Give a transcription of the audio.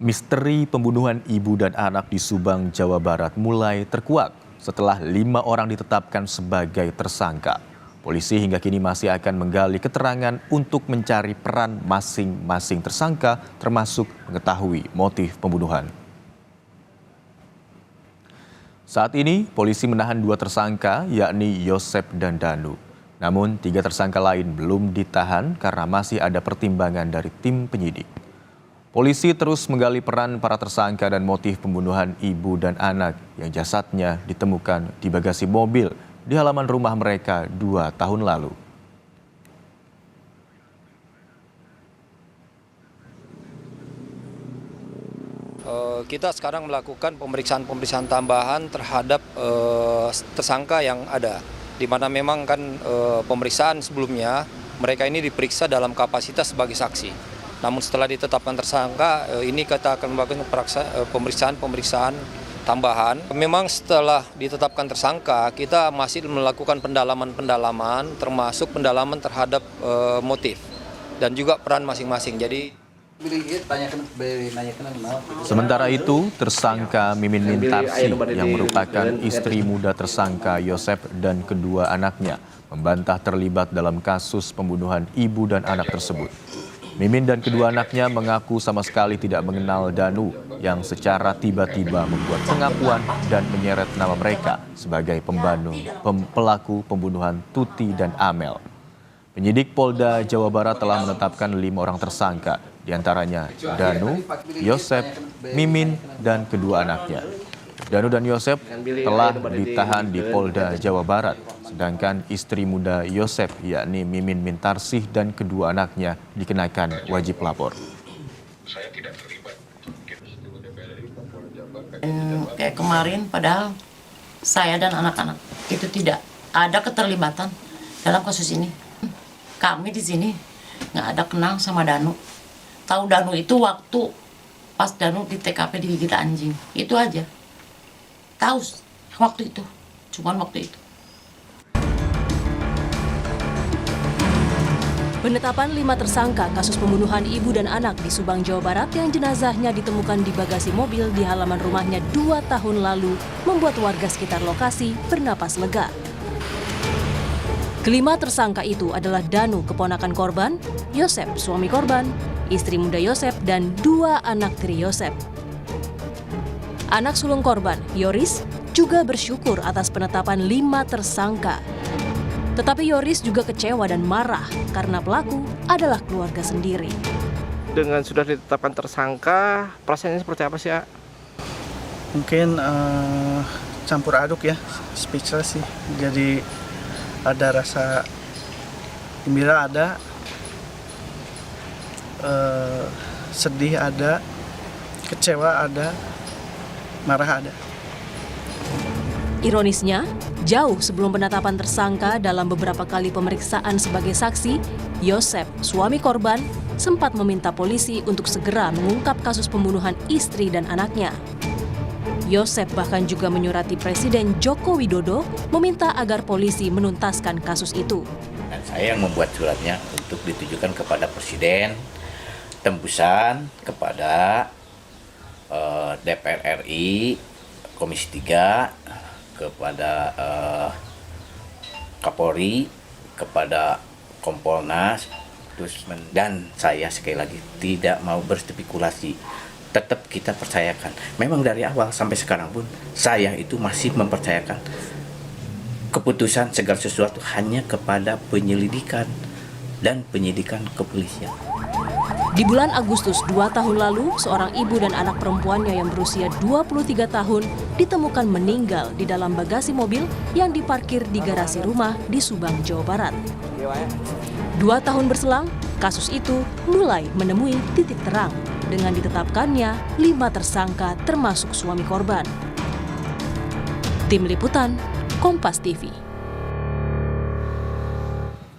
Misteri pembunuhan ibu dan anak di Subang, Jawa Barat mulai terkuak setelah 5 orang ditetapkan sebagai tersangka. Polisi hingga kini masih akan menggali keterangan untuk mencari peran masing-masing tersangka, termasuk mengetahui motif pembunuhan. Saat ini, polisi menahan 2 tersangka, yakni Yosep dan Danu. Namun, 3 tersangka lain belum ditahan karena masih ada pertimbangan dari tim penyidik. Polisi terus menggali peran para tersangka dan motif pembunuhan ibu dan anak yang jasadnya ditemukan di bagasi mobil di halaman rumah mereka 2 tahun lalu. Kita sekarang melakukan pemeriksaan tambahan terhadap tersangka yang ada, di mana memang kan pemeriksaan sebelumnya mereka ini diperiksa dalam kapasitas sebagai saksi. Namun setelah ditetapkan tersangka, ini kita akan melakukan pemeriksaan tambahan. Memang setelah ditetapkan tersangka, kita masih melakukan pendalaman, termasuk pendalaman terhadap motif dan juga peran masing-masing. Jadi sementara itu, tersangka Mimin Mintarsi yang merupakan istri muda tersangka Yosep dan kedua anaknya membantah terlibat dalam kasus pembunuhan ibu dan anak tersebut. Mimin dan kedua anaknya mengaku sama sekali tidak mengenal Danu yang secara tiba-tiba membuat pengakuan dan menyeret nama mereka sebagai pelaku pembunuhan Tuti dan Amel. Penyidik Polda Jawa Barat telah menetapkan 5 orang tersangka, diantaranya Danu, Yosep, Mimin, dan kedua anaknya. Danu dan Yosep telah ditahan di Polda Jawa Barat, sedangkan istri muda Yosep, yakni Mimin Mintarsih dan kedua anaknya dikenakan wajib lapor. Kayak kemarin, padahal saya dan anak-anak itu tidak ada keterlibatan dalam kasus ini. Kami di sini nggak ada kenal sama Danu. Tahu Danu itu waktu pas Danu di TKP digigit anjing. Itu aja. Tahu waktu itu. Cuman waktu itu. Penetapan 5 tersangka kasus pembunuhan ibu dan anak di Subang, Jawa Barat yang jenazahnya ditemukan di bagasi mobil di halaman rumahnya 2 tahun lalu membuat warga sekitar lokasi bernapas lega. Kelima tersangka itu adalah Danu, keponakan korban, Yosep, suami korban, istri muda Yosep, dan 2 anak tiri Yosep. Anak sulung korban, Yoris, juga bersyukur atas penetapan 5 tersangka. Tetapi Yoris juga kecewa dan marah karena pelaku adalah keluarga sendiri. Dengan sudah ditetapkan tersangka, perasaannya seperti apa sih, A? Mungkin campur aduk ya, speechless sih. Jadi ada rasa gembira ada, sedih ada, kecewa ada, marah ada. Ironisnya, jauh sebelum penetapan tersangka dalam beberapa kali pemeriksaan sebagai saksi, Yosep, suami korban, sempat meminta polisi untuk segera mengungkap kasus pembunuhan istri dan anaknya. Yosep bahkan juga menyurati Presiden Joko Widodo meminta agar polisi menuntaskan kasus itu. Dan saya yang membuat suratnya untuk ditujukan kepada Presiden, tembusan kepada DPR RI, Komisi 3, kepada Kapolri, kepada Kompolnas, dan saya sekali lagi tidak mau berspekulasi. Tetap kita percayakan. Memang dari awal sampai sekarang pun saya itu masih mempercayakan keputusan segala sesuatu hanya kepada penyelidikan dan penyidikan kepolisian. Di bulan Agustus 2 tahun lalu, seorang ibu dan anak perempuannya yang berusia 23 tahun ditemukan meninggal di dalam bagasi mobil yang diparkir di garasi rumah di Subang, Jawa Barat. 2 tahun berselang, kasus itu mulai menemui titik terang dengan ditetapkannya 5 tersangka termasuk suami korban. Tim Liputan, Kompas TV.